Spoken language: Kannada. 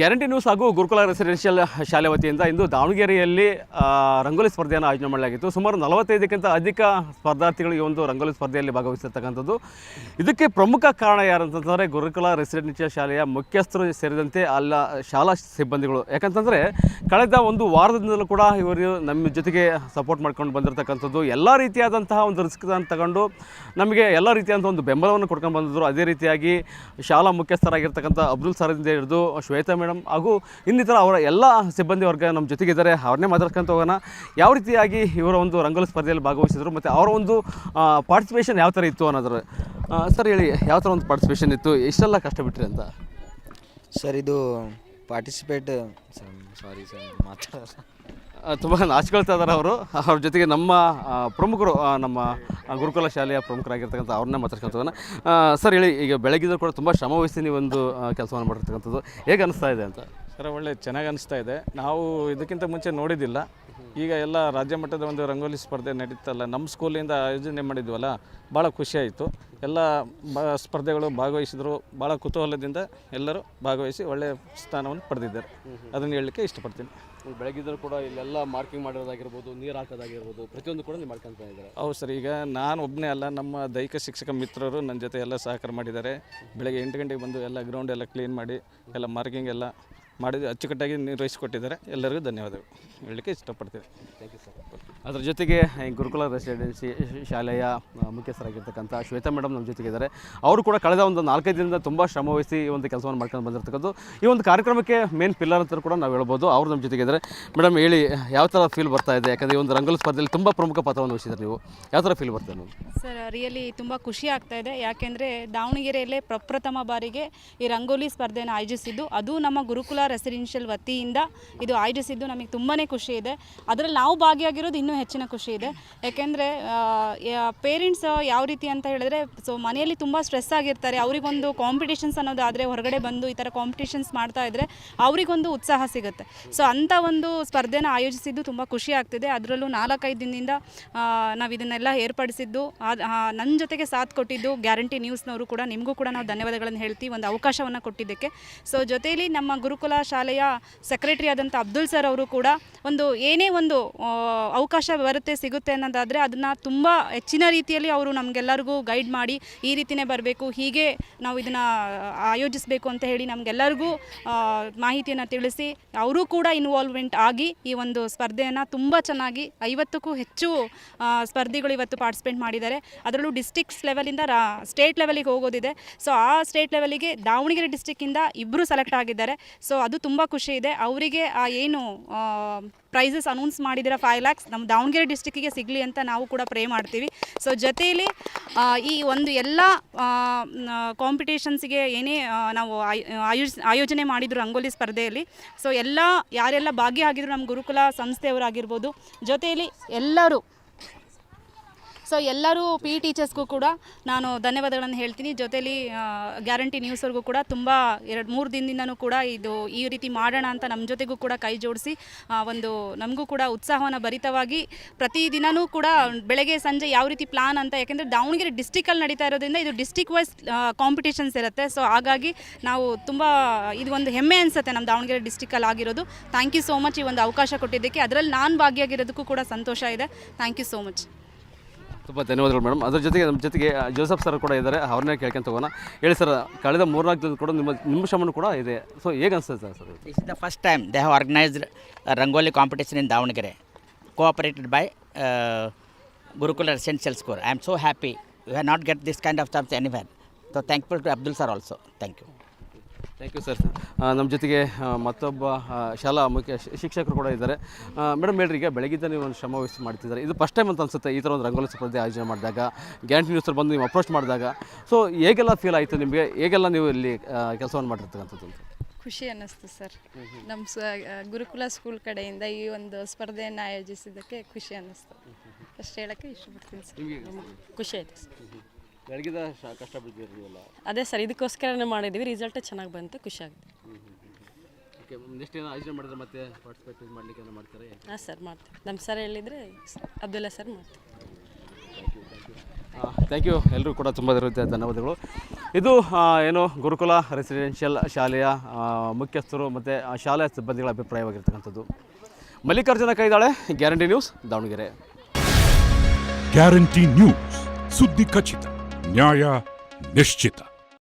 ಗ್ಯಾರಂಟಿ ನ್ಯೂಸ್ ಹಾಗೂ ಗುರುಕುಲ ರೆಸಿಡೆನ್ಷಿಯಲ್ ಶಾಲೆ ವತಿಯಿಂದ ಇಂದು ದಾವಣಗೆರೆಯಲ್ಲಿ ರಂಗೋಲಿ ಸ್ಪರ್ಧೆಯನ್ನು ಆಯೋಜನೆ ಮಾಡಲಾಗಿತ್ತು. ಸುಮಾರು 45ಕ್ಕಿಂತ ಅಧಿಕ ಸ್ಪರ್ಧಾರ್ಥಿಗಳು ಈ ಒಂದು ರಂಗೋಲಿ ಸ್ಪರ್ಧೆಯಲ್ಲಿ ಭಾಗವಹಿಸಿರ್ತಕ್ಕಂಥದ್ದು. ಇದಕ್ಕೆ ಪ್ರಮುಖ ಕಾರಣ ಯಾರಂತಂದರೆ ಗುರುಕುಲ ರೆಸಿಡೆನ್ಷಿಯಲ್ ಶಾಲೆಯ ಮುಖ್ಯಸ್ಥರು ಸೇರಿದಂತೆ ಅಲ್ಲ ಶಾಲಾ ಸಿಬ್ಬಂದಿಗಳು. ಯಾಕಂತಂದರೆ ಕಳೆದ ಒಂದು ವಾರದಿಂದಲೂ ಕೂಡ ಇವರು ನಮ್ಮ ಜೊತೆಗೆ ಸಪೋರ್ಟ್ ಮಾಡ್ಕೊಂಡು ಬಂದಿರತಕ್ಕಂಥದ್ದು. ಎಲ್ಲ ರೀತಿಯಾದಂತಹ ಒಂದು ರಿಸ್ಕನ್ನು ತಗೊಂಡು ನಮಗೆ ಎಲ್ಲ ರೀತಿಯಾದಂಥ ಒಂದು ಬೆಂಬಲವನ್ನು ಕೊಡ್ಕೊಂಡು ಬಂದಿದ್ದರು. ಅದೇ ರೀತಿಯಾಗಿ ಶಾಲಾ ಮುಖ್ಯಸ್ಥರಾಗಿರ್ತಕ್ಕಂಥ ಅಬ್ದುಲ್ ಸರಿಂದ ಹಿಡಿದು ಶ್ವೇತಾ ಮೇಡಮ್ ಹಾಗೂ ಇನ್ನಿತರ ಅವರ ಎಲ್ಲ ಸಿಬ್ಬಂದಿ ವರ್ಗ ನಮ್ಮ ಜೊತೆಗಿದ್ದಾರೆ. ಅವ್ರನ್ನೇ ಮಾತಾಡ್ಕೊಂತ ಹೋಗೋಣ. ಯಾವ ರೀತಿಯಾಗಿ ಇವರ ಒಂದು ರಂಗೋಲಿ ಸ್ಪರ್ಧೆಯಲ್ಲಿ ಭಾಗವಹಿಸಿದ್ರು ಮತ್ತು ಅವರ ಒಂದು ಪಾರ್ಟಿಸಿಪೇಷನ್ ಯಾವ ಥರ ಇತ್ತು ಅನ್ನೋದ್ರ ಸರ್ ಹೇಳಿ, ಯಾವ ಥರ ಒಂದು ಪಾರ್ಟಿಸಿಪೇಷನ್ ಇತ್ತು, ಎಷ್ಟೆಲ್ಲ ಕಷ್ಟಬಿಟ್ರಿ ಅಂತ? ಸರ್ ಇದು ಪಾರ್ಟಿಸಿಪೇಟ್ ಸಾರಿ ಸರ್ ತುಂಬ ನಾಚಿಕೊಳ್ತಾ ಇದ್ದಾರೆ ಅವರು. ಅವ್ರ ಜೊತೆಗೆ ನಮ್ಮ ಪ್ರಮುಖರು, ನಮ್ಮ ಗುರುಕುಲ ಶಾಲೆಯ ಪ್ರಮುಖರಾಗಿರ್ತಕ್ಕಂಥ ಅವ್ರನ್ನೇ ಮಾತಾಡ್ಕೊಂತ ಹೋಗೋಣ. ಸರ್ ಹೇಳಿ, ಈಗ ಬೆಳಗಿದ್ರು ಕೂಡ ತುಂಬ ಶ್ರಮ ವಹಿಸಿ ನೀವು ಒಂದು ಕೆಲಸವನ್ನು ಮಾಡಿರ್ತಕ್ಕಂಥದ್ದು, ಹೇಗೆ ಅನಿಸ್ತಾ ಇದೆ ಅಂತ? ಸರ್ ಒಳ್ಳೆ ಚೆನ್ನಾಗಿ ಅನಿಸ್ತಾ ಇದೆ. ನಾವು ಇದಕ್ಕಿಂತ ಮುಂಚೆ ನೋಡಿದ್ದಿಲ್ಲ. ಈಗ ಎಲ್ಲ ರಾಜ್ಯ ಮಟ್ಟದ ಒಂದು ರಂಗೋಲಿ ಸ್ಪರ್ಧೆ ನಡೀತಲ್ಲ, ನಮ್ಮ ಸ್ಕೂಲಿಂದ ಆಯೋಜನೆ ಮಾಡಿದ್ವಲ್ಲ, ಭಾಳ ಖುಷಿಯಾಯಿತು. ಎಲ್ಲ ಸ್ಪರ್ಧೆಗಳು ಭಾಗವಹಿಸಿದ್ರು. ಭಾಳ ಕುತೂಹಲದಿಂದ ಎಲ್ಲರೂ ಭಾಗವಹಿಸಿ ಒಳ್ಳೆಯ ಸ್ಥಾನವನ್ನು ಪಡೆದಿದ್ದಾರೆ. ಅದನ್ನು ಹೇಳಲಿಕ್ಕೆ ಇಷ್ಟಪಡ್ತೀನಿ. ಬೆಳಗಿದ್ರು ಕೂಡ ಇಲ್ಲೆಲ್ಲ ಮಾರ್ಕಿಂಗ್ ಮಾಡಿರೋದಾಗಿರ್ಬೋದು, ನೀರು ಹಾಕೋದಾಗಿರ್ಬೋದು, ಪ್ರತಿಯೊಂದು ಕೂಡ ನೀವು ಮಾಡ್ಕೊತಾ ಇದ್ದಾರೆ. ಹೌದು ಸರ್, ಈಗ ನಾನು ಒಬ್ಬನೇ ಅಲ್ಲ, ನಮ್ಮ ದೈಹಿಕ ಶಿಕ್ಷಕ ಮಿತ್ರರು ನನ್ನ ಜೊತೆ ಎಲ್ಲ ಸಹಕಾರ ಮಾಡಿದ್ದಾರೆ. ಬೆಳಗ್ಗೆ 8 ಗಂಟೆಗೆ ಬಂದು ಎಲ್ಲ ಗ್ರೌಂಡ್ ಎಲ್ಲ ಕ್ಲೀನ್ ಮಾಡಿ ಎಲ್ಲ ಮಾರ್ಕಿಂಗ್ ಎಲ್ಲ ಮಾಡಿ ಅಚ್ಚುಕಟ್ಟಾಗಿ ನಿರ್ವಹಿಸಿಕೊಟ್ಟಿದ್ದಾರೆ. ಎಲ್ಲರಿಗೂ ಧನ್ಯವಾದಗಳು ಹೇಳಲಿಕ್ಕೆ ಇಷ್ಟಪಡ್ತೀನಿ. Thank you sir. ಅದರ ಜೊತೆಗೆ ಗುರುಕುಲ ರೆಸಿಡೆನ್ಸಿ ಶಾಲೆಯ ಮುಖ್ಯಸ್ಥರಾಗಿರ್ತಕ್ಕಂಥ ಶ್ವೇತಾ ಮೇಡಮ್ ನಮ್ಮ ಜೊತೆಗಿದ್ದಾರೆ. ಅವರು ಕೂಡ ಕಳೆದ ಒಂದು 4-5 ದಿನದಿಂದ ತುಂಬ ಶ್ರಮವಹಿಸಿ ಈ ಒಂದು ಕೆಲಸವನ್ನು ಮಾಡ್ಕೊಂಡು ಬಂದಿರ್ತಕ್ಕಂಥದ್ದು. ಈ ಒಂದು ಕಾರ್ಯಕ್ರಮಕ್ಕೆ ಮೇನ್ ಪಿಲ್ಲರ್ ಅಂತ ಕೂಡ ನಾವು ಹೇಳ್ಬೋದು. ಅವರು ನಮ್ಮ ಜೊತೆಗಿದ್ದಾರೆ. ಮೇಡಮ್ ಹೇಳಿ, ಯಾವ ಥರ ಫೀಲ್ ಬರ್ತಾ ಇದೆ? ಯಾಕಂದರೆ ಈ ಒಂದು ರಂಗೋಲಿ ಸ್ಪರ್ಧೆಯಲ್ಲಿ ತುಂಬ ಪ್ರಮುಖ ಪಾತ್ರವನ್ನು ವಹಿಸಿದ್ದಾರೆ ನೀವು. ಯಾವ ಥರ ಫೀಲ್ ಬರ್ತಾ ಇದೆ? ಸರ್ ರಿಯಲಿ ತುಂಬ ಖುಷಿ ಆಗ್ತಾ ಇದೆ. ಯಾಕೆಂದರೆ ದಾವಣಗೆರೆಯಲ್ಲೇ ಪ್ರಪ್ರಥಮ ಬಾರಿಗೆ ಈ ರಂಗೋಲಿ ಸ್ಪರ್ಧೆಯನ್ನು ಆಯೋಜಿಸಿದ್ದು, ಅದು ನಮ್ಮ ಗುರುಕುಲ ರೆಸಿಡೆನ್ಷಿಯಲ್ ವತಿಯಿಂದ ಇದು ಆಯೋಜಿಸಿದ್ದು ನಮಗೆ ತುಂಬಾ ಖುಷಿ ಇದೆ. ಅದರಲ್ಲಿ ನಾವು ಭಾಗಿಯಾಗಿರೋದು ಇನ್ನೂ ಹೆಚ್ಚಿನ ಖುಷಿ ಇದೆ. ಯಾಕೆಂದರೆ ಪೇರೆಂಟ್ಸ್ ಯಾವ ರೀತಿ ಅಂತ ಹೇಳಿದ್ರೆ, ಸೊ ಮನೆಯಲ್ಲಿ ತುಂಬ ಸ್ಟ್ರೆಸ್ ಆಗಿರ್ತಾರೆ. ಅವರಿಗೊಂದು ಕಾಂಪಿಟೇಷನ್ಸ್ ಅನ್ನೋದಾದರೆ ಹೊರಗಡೆ ಬಂದು ಈ ಥರ ಕಾಂಪಿಟೇಷನ್ಸ್ ಮಾಡ್ತಾ ಇದ್ದರೆ ಅವರಿಗೊಂದು ಉತ್ಸಾಹ ಸಿಗುತ್ತೆ. ಸೊ ಅಂಥ ಒಂದು ಸ್ಪರ್ಧೆನ ಆಯೋಜಿಸಿದ್ದು ತುಂಬ ಖುಷಿ ಆಗ್ತಿದೆ. ಅದರಲ್ಲೂ 4-5 ದಿನದಿಂದ ನಾವು ಇದನ್ನೆಲ್ಲ ಏರ್ಪಡಿಸಿದ್ದು, ನನ್ನ ಜೊತೆಗೆ ಸಾಥ್ ಕೊಟ್ಟಿದ್ದು ಗ್ಯಾರಂಟಿ ನ್ಯೂಸ್ನವರು ಕೂಡ, ನಿಮಗೂ ಕೂಡ ನಾವು ಧನ್ಯವಾದಗಳನ್ನು ಹೇಳ್ತೀವಿ ಒಂದು ಅವಕಾಶವನ್ನು ಕೊಟ್ಟಿದ್ದಕ್ಕೆ. ಸೊ ಜೊತೆಯಲ್ಲಿ ನಮ್ಮ ಗುರುಕುಲ ಶಾಲೆಯ ಸೆಕ್ರೆಟರಿ ಆದಂಥ ಅಬ್ದುಲ್ ಸರ್ ಅವರು ಕೂಡ ಒಂದು ಏನೇ ಒಂದು ಅವಕಾಶ ಬರುತ್ತೆ ಸಿಗುತ್ತೆ ಅನ್ನೋದಾದರೆ ಅದನ್ನು ತುಂಬ ಹೆಚ್ಚಿನ ರೀತಿಯಲ್ಲಿ ಅವರು ನಮಗೆಲ್ಲರಿಗೂ ಗೈಡ್ ಮಾಡಿ, ಈ ರೀತಿಯೇ ಬರಬೇಕು, ಹೀಗೆ ನಾವು ಇದನ್ನು ಆಯೋಜಿಸಬೇಕು ಅಂತ ಹೇಳಿ ನಮಗೆಲ್ಲರಿಗೂ ಮಾಹಿತಿಯನ್ನು ತಿಳಿಸಿ, ಅವರು ಕೂಡ ಇನ್ವಾಲ್ವ್ಮೆಂಟ್ ಆಗಿ ಈ ಒಂದು ಸ್ಪರ್ಧೆಯನ್ನು ತುಂಬ ಚೆನ್ನಾಗಿ 50ಕ್ಕೂ ಹೆಚ್ಚು ಸ್ಪರ್ಧಿಗಳು ಇವತ್ತು ಪಾರ್ಟಿಸಿಪೇಟ್ ಮಾಡಿದ್ದಾರೆ. ಅದರಲ್ಲೂ ಡಿಸ್ಟಿಕ್ಸ್ ಲೆವೆಲಿಂದ ಸ್ಟೇಟ್ ಲೆವೆಲಿಗೆ ಹೋಗೋದಿದೆ. ಸೊ ಆ ಸ್ಟೇಟ್ ಲೆವೆಲಿಗೆ ದಾವಣಗೆರೆ ಡಿಸ್ಟಿಕ್ಕಿಂದ 2 ಸೆಲೆಕ್ಟ್ ಆಗಿದ್ದಾರೆ. ಸೊ ಅದು ತುಂಬ ಖುಷಿ ಇದೆ. ಅವರಿಗೆ ಏನು ಪ್ರೈಸಸ್ ಅನೌನ್ಸ್ ಮಾಡಿದಿರ 5 lakhs ನಮ್ಮ ದಾವಣಗೆರೆ ಡಿಸ್ಟಿಕ್ಕಿಗೆ ಸಿಗಲಿ ಅಂತ ನಾವು ಕೂಡ ಪ್ರೇ ಮಾಡ್ತೀವಿ. ಸೊ ಜೊತೆಯಲ್ಲಿ ಈ ಒಂದು ಎಲ್ಲ ಕಾಂಪಿಟೇಷನ್ಸ್ಗೆ ಏನೇ ನಾವು ಆಯೋಜನೆ ಮಾಡಿದ್ರು ರಂಗೋಲಿ ಸ್ಪರ್ಧೆಯಲ್ಲಿ, ಸೊ ಎಲ್ಲ ಯಾರೆಲ್ಲ ಭಾಗಿಯಾಗಿದ್ರು ನಮ್ಮ ಗುರುಕುಲ ಸಂಸ್ಥೆಯವರಾಗಿರ್ಬೋದು, ಜೊತೆಯಲ್ಲಿ ಎಲ್ಲರೂ ಪಿ ಟೀಚರ್ಸ್ಗೂ ಕೂಡ ನಾನು ಧನ್ಯವಾದಗಳನ್ನು ಹೇಳ್ತೀನಿ. ಜೊತೆಯಲ್ಲಿ ಗ್ಯಾರಂಟಿ ನ್ಯೂಸ್ವರೆಗೂ ಕೂಡ ತುಂಬ 2-3 ದಿನದಿಂದನೂ ಕೂಡ ಇದು ಈ ರೀತಿ ಮಾಡೋಣ ಅಂತ ನಮ್ಮ ಜೊತೆಗೂ ಕೂಡ ಕೈ ಜೋಡಿಸಿ ಒಂದು ನಮಗೂ ಕೂಡ ಉತ್ಸಾಹವನ್ನು ಭರಿತವಾಗಿ ಪ್ರತಿದಿನವೂ ಕೂಡ ಬೆಳಗ್ಗೆ ಸಂಜೆ ಯಾವ ರೀತಿ ಪ್ಲಾನ್ ಅಂತ, ಯಾಕೆಂದರೆ ದಾವಣಗೆರೆ ಡಿಸ್ಟಿಕಲ್ಲಿ ನಡೀತಾ ಇರೋದ್ರಿಂದ ಇದು ಡಿಸ್ಟಿಕ್ ವೈಸ್ ಕಾಂಪಿಟೇಷನ್ಸ್ ಇರುತ್ತೆ. ಸೊ ಹಾಗಾಗಿ ನಾವು ತುಂಬ ಇದು ಒಂದು ಹೆಮ್ಮೆ ಅನಿಸುತ್ತೆ ನಮ್ಮ ದಾವಣಗೆರೆ ಡಿಸ್ಟಿಕಲ್ಲಿ ಆಗಿರೋದು. ಥ್ಯಾಂಕ್ ಯು ಸೋ ಮಚ್ ಈ ಒಂದು ಅವಕಾಶ ಕೊಟ್ಟಿದ್ದಕ್ಕೆ. ಅದರಲ್ಲಿ ನಾನು ಭಾಗಿಯಾಗಿರೋದಕ್ಕೂ ಕೂಡ ಸಂತೋಷ ಇದೆ. Thank you so much. ತುಂಬ ಧನ್ಯವಾದಗಳು ಮೇಡಮ್. ಅದರ ಜೊತೆಗೆ ನಮ್ಮ ಜೊತೆಗೆ ಜೋಸೆಫ್ ಸರ್ ಕೂಡ ಇದ್ದಾರೆ. ಅವ್ರನ್ನೇ ಕೇಳ್ಕೊಂತ ಹೋಗೋಣ. ಹೇಳಿ ಸರ್, ಕಳೆದ 3-4 ದಿನ ಕೂಡ ನಿಮ್ಮ ಶ್ರಮನೂ ಕೂಡ ಇದೆ. ಸೊ ಹೇಗೆ ಅನಿಸ್ತದೆ sir? This is the first time they have organised rangoli competition in Davangere, cooperated by Gurukula residential school. I am so happy. You have not get this kind of stuffs anywhere. So thankful to Abdul sir also. Thank you. Thank you sir. ನಮ್ಮ ಜೊತೆಗೆ ಮತ್ತೊಬ್ಬ ಶಾಲಾ ಮುಖ್ಯ ಶಿಕ್ಷಕರು ಕೂಡ ಇದ್ದಾರೆ. ಮೇಡಮ್ ಹೇಳ್ರಿ, ಈಗ ಬೆಳಗಿದ್ದ ನೀವು ಒಂದು ಶ್ರಮ ವಹಿಸಿ ಮಾಡ್ತಿದ್ದಾರೆ. ಇದು ಫಸ್ಟ್ ಟೈಮ್ ಅಂತ ಅನಿಸುತ್ತೆ ಈ ಥರ ಒಂದು ರಂಗೋಲಿ ಸ್ಪರ್ಧೆ ಆಯೋಜನೆ ಮಾಡಿದಾಗ, ಗ್ಯಾರಂಟಿ ನ್ಯೂಸಲ್ಲಿ ಬಂದು ನೀವು ಅಪ್ರೋಚ್ ಮಾಡಿದಾಗ. ಸೊ ಹೇಗೆಲ್ಲ ಫೀಲ್ ಆಯಿತು ನಿಮಗೆ? ಹೇಗೆಲ್ಲ ನೀವು ಇಲ್ಲಿ ಕೆಲಸವನ್ನು ಮಾಡಿರ್ತಕ್ಕಂಥದ್ದು? ಖುಷಿ ಅನ್ನಿಸ್ತು ಸರ್. ನಮ್ಮ ಗುರುಕುಲ ಸ್ಕೂಲ್ ಕಡೆಯಿಂದ ಈ ಒಂದು ಸ್ಪರ್ಧೆಯನ್ನು ಆಯೋಜಿಸಿದ್ದಕ್ಕೆ ಖುಷಿ ಅನ್ನಿಸ್ತು. ಅಷ್ಟು ಹೇಳೋಕ್ಕೆ ಇಷ್ಟಪಡ್ತೀನಿ ಸರ್. ಖುಷಿ ಆಯಿತು ಸರ್. ಬೆಳಗಿದ ಕಷ್ಟ ಬಿದ್ದಿರಲಿಲ್ಲ. ಅದೇ ಸರ್, ಇದಕ್ಕೋಸ್ಕರನೇ ಮಾಡಿದ್ದೀವಿ. ರಿಸಲ್ಟ್ ಚೆನ್ನಾಗಿ ಬಂತು, ಖುಷಿ ಆಗುತ್ತೆ. ಓಕೆ, ನೆಕ್ಸ್ಟ್ ಏನೋ ಆಯೋಜನೆ ಮಾಡಿದ್ರೆ ಮತ್ತೆ ಪಾರ್ಟಿಸಿಪೇಟ್ ಮಾಡಲಿಕ್ಕೆ ಏನೋ ಮಾಡ್ತಾರೆ? ಹಾಂ ಸರ್, ಮಾಡ್ತೀವಿ. ನಮ್ಮ ಸರ್ ಹೇಳಿದರೆ ಅಬ್ದುಲ್ಲಾ ಸರ್ ಮಾಡ್ತೀವಿ. Thank you. ಎಲ್ಲರೂ ಕೂಡ ತುಂಬ ಧನ್ಯವಾದಗಳು. ಇದು ಏನು ಗುರುಕುಲ ರೆಸಿಡೆನ್ಷಿಯಲ್ ಶಾಲೆಯ ಮುಖ್ಯಸ್ಥರು ಮತ್ತು ಶಾಲೆಯ ಸಿಬ್ಬಂದಿಗಳ ಅಭಿಪ್ರಾಯವಾಗಿರ್ತಕ್ಕಂಥದ್ದು. Mallikarjuna Kaidale, guarantee news, Davangere. Guarantee news, ಸುದ್ದಿ ಖಚಿತ, ನ್ಯಾಯ ನಿಶ್ಚಿತ.